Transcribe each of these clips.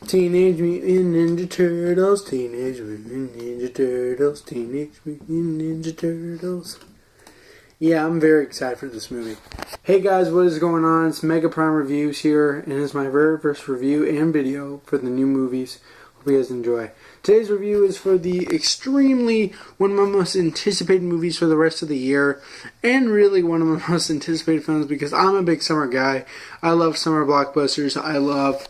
Teenage Mutant Ninja Turtles, Teenage Mutant Ninja Turtles, Teenage Mutant Ninja Turtles. Yeah, I'm very excited for this movie. Hey guys, what is going on? It's Mega Prime Reviews here, and it's my very first review and video for the new movies. Hope you guys enjoy. Today's review is for the extremely one of my most anticipated movies for the rest of the year, and really one of my most anticipated films because I'm a big summer guy. I love summer blockbusters. I love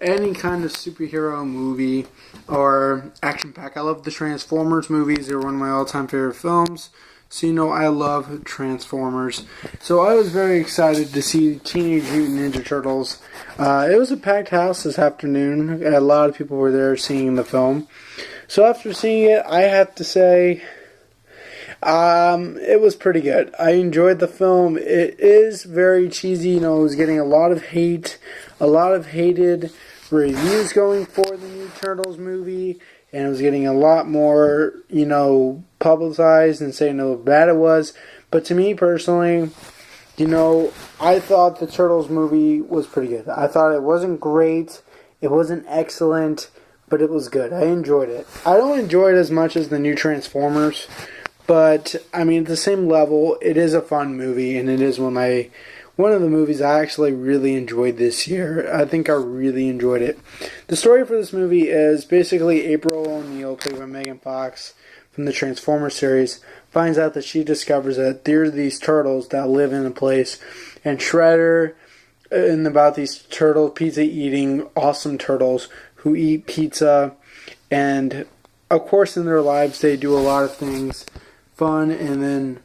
any kind of superhero movie or action pack. I love the Transformers movies. They're one of my all-time favorite films. So you know I love Transformers. So I was very excited to see Teenage Mutant Ninja Turtles. It was a packed house this afternoon. A lot of people were there seeing the film. So after seeing it, I have to say it was pretty good. I enjoyed the film. It is very cheesy. You know, it was getting a lot of hate, a lot of hated reviews going for the new Turtles movie, and it was getting a lot more, you know, publicized and saying how bad it was. But to me personally, you know, I thought the Turtles movie was pretty good. I thought it wasn't great, it wasn't excellent, but it was good. I enjoyed it. I don't enjoy it as much as the new Transformers, but I mean, at the same level, it is a fun movie, and it is one of the movies I actually really enjoyed this year. I think I really enjoyed it. The story for this movie is basically April O'Neil, played by Megan Fox from the Transformers series, finds out that she discovers that there are these turtles that live in a place, and Shredder, and about these turtle pizza-eating awesome turtles who eat pizza, and of course in their lives they do a lot of things fun, and then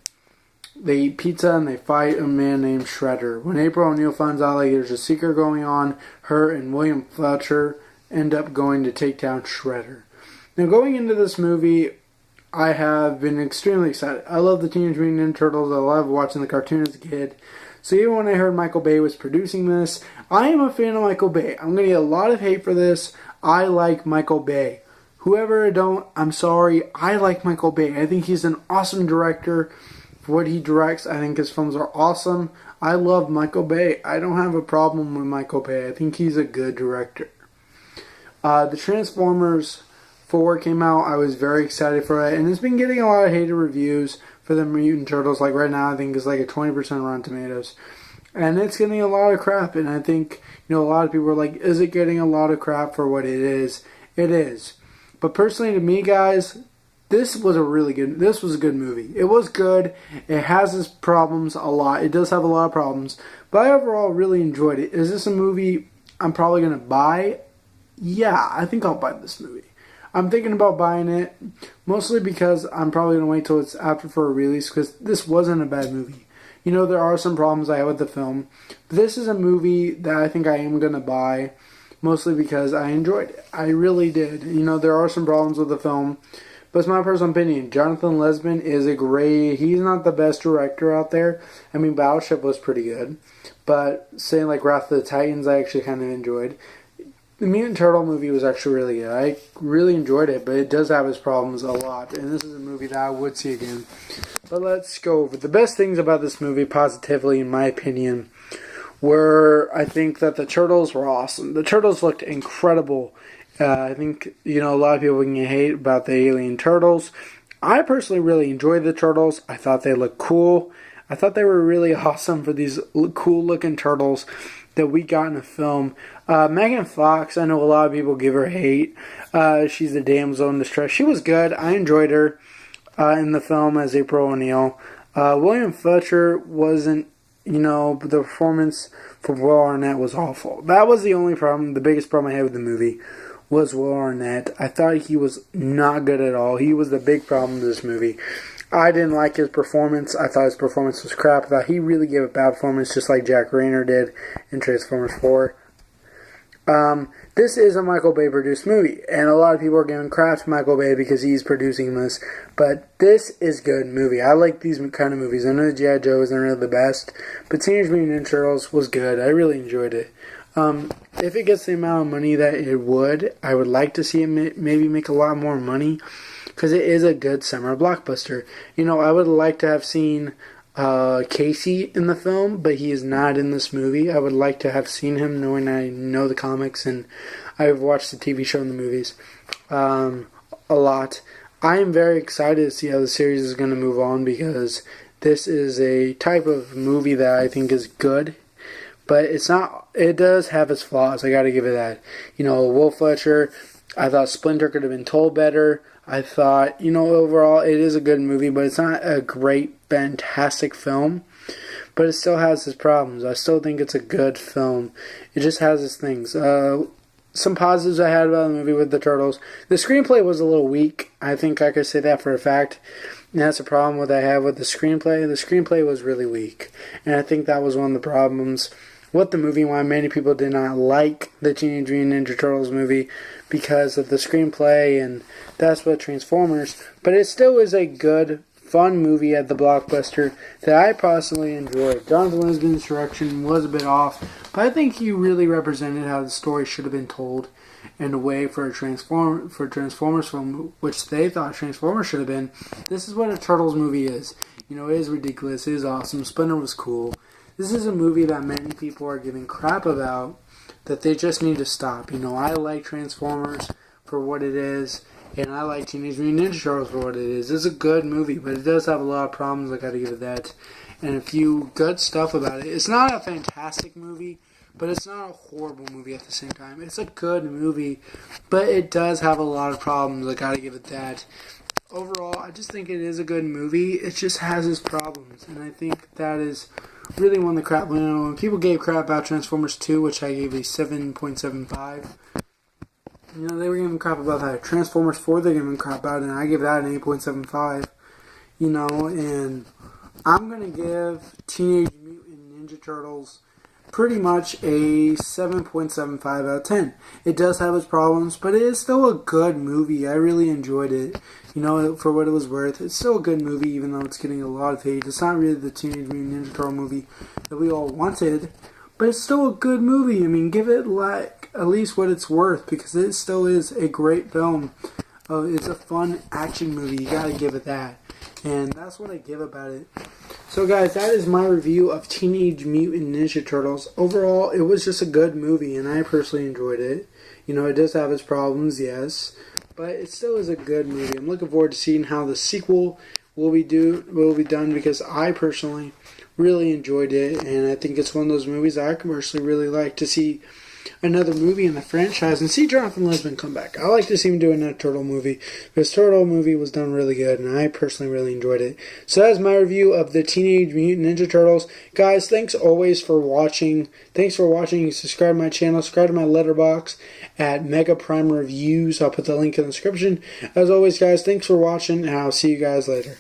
they eat pizza and they fight a man named Shredder. When April O'Neil finds out like there's a secret going on, her and William Fletcher end up going to take down Shredder. Now going into this movie, I have been extremely excited. I love the Teenage Mutant Ninja Turtles. I love watching the cartoon as a kid. So even when I heard Michael Bay was producing this, I am a fan of Michael Bay. I'm going to get a lot of hate for this. I like Michael Bay. Whoever I don't, I'm sorry. I like Michael Bay. I think he's an awesome director. What he directs, I think his films are awesome. I love Michael Bay. I don't have a problem with Michael Bay. I think he's a good director. The Transformers 4 came out. I was very excited for it, and it's been getting a lot of hated reviews for the Mutant Turtles. Like right now, I think it's like a 20% Rotten Tomatoes, and it's getting a lot of crap. And I think, you know, a lot of people are like, "Is it getting a lot of crap for what it is?" It is. But personally, to me, guys, this was a good movie. It was good. It has its problems a lot. It does have a lot of problems. But I overall really enjoyed it. Is this a movie I'm probably going to buy? Yeah, I think I'll buy this movie. I'm thinking about buying it, mostly because I'm probably going to wait till it's after for a release, because this wasn't a bad movie. You know, there are some problems I have with the film. But this is a movie that I think I am going to buy, mostly because I enjoyed it. I really did. You know, there are some problems with the film, but it's my personal opinion. Jonathan Lesbin is he's not the best director out there. I mean, Battleship was pretty good. But saying like Wrath of the Titans, I actually kind of enjoyed. The Mutant Turtle movie was actually really good. I really enjoyed it, but it does have its problems a lot. And this is a movie that I would see again. But let's go over the best things about this movie, positively, in my opinion, were I think that the Turtles were awesome. The Turtles looked incredible. I think, you know, a lot of people can hate about the alien turtles. I personally really enjoyed the turtles. I thought they looked cool. I thought they were really awesome for these cool looking turtles that we got in the film. Megan Fox, I know a lot of people give her hate. She's the damsel in distress. She was good. I enjoyed her in the film as April O'Neil. William Fletcher wasn't, you know, the performance for Will Arnett was awful. That was the only problem, the biggest problem I had with the movie, was Will Arnett. I thought he was not good at all. He was the big problem of this movie. I didn't like his performance. I thought his performance was crap. I thought he really gave a bad performance, just like Jack Reynor did in Transformers 4. This is a Michael Bay produced movie, and a lot of people are giving crap to Michael Bay because he's producing this, but this is a good movie. I like these kind of movies. I know G.I. Joe isn't really the best, but Teenage Mutant Ninja Turtles was good. I really enjoyed it. If it gets the amount of money that it would, I would like to see it maybe make a lot more money, because it is a good summer blockbuster. You know, I would like to have seen Casey in the film, but he is not in this movie. I would like to have seen him, knowing I know the comics and I've watched the TV show and the movies a lot. I am very excited to see how the series is going to move on, because this is a type of movie that I think is good, but it's not. It does have its flaws. I got to give it that. Will Fletcher, I thought Splinter could have been told better. I thought, overall it is a good movie, but it's not a great, fantastic film. But it still has its problems. I still think it's a good film. It just has its things. Some positives I had about the movie with the Turtles. The screenplay was a little weak. I think I could say that for a fact. And that's a problem what I have with the screenplay. The screenplay was really weak. And I think that was one of the problems with the movie, why many people did not like the Teenage Mutant Ninja Turtles movie, because of the screenplay, and that's what Transformers. But it still is a good, fun movie at the Blockbuster that I personally enjoyed. Jonathan Lisbon's direction was a bit off, but I think he really represented how the story should have been told in a way for a Transformers film, which they thought Transformers should have been. This is what a Turtles movie is. It is ridiculous, it is awesome, Splinter was cool. This is a movie that many people are giving crap about, that they just need to stop. I like Transformers for what it is, and I like Teenage Mutant Ninja Turtles for what it is. It's a good movie, but it does have a lot of problems, I gotta give it that. And a few good stuff about it. It's not a fantastic movie, but it's not a horrible movie at the same time. It's a good movie, but it does have a lot of problems, I gotta give it that. Overall, I just think it is a good movie. It just has its problems, and I think that is really one of the crap. When people gave crap about Transformers 2, which I gave a 7.75, they were giving crap about that. Transformers 4, they're giving crap about it, and I give that an 8.75. And I'm going to give Teenage Mutant Ninja Turtles pretty much a 7.75 out of 10. It does have its problems, but it is still a good movie. I really enjoyed it. For what it was worth. It's still a good movie, even though it's getting a lot of hate. It's not really the Teenage Mutant Ninja Turtle movie that we all wanted, but it's still a good movie. Give it at least what it's worth, because it still is a great film. It's a fun action movie. You gotta give it that. And that's what I give about it. So guys, that is my review of Teenage Mutant Ninja Turtles. Overall, it was just a good movie, and I personally enjoyed it. It does have its problems, yes, but it still is a good movie. I'm looking forward to seeing how the sequel will be done, because I personally really enjoyed it, and I think it's one of those movies I personally really like to see another movie in the franchise and see Jonathan Lisbon come back. I like to see him do another Turtle movie, because Turtle movie was done really good, and I personally really enjoyed it. So that's my review of the Teenage Mutant Ninja Turtles. Guys, thanks always for watching. Thanks for watching. Subscribe to my channel. Subscribe to my letterbox at Mega Prime Reviews. I'll put the link in the description. As always, guys, thanks for watching, and I'll see you guys later.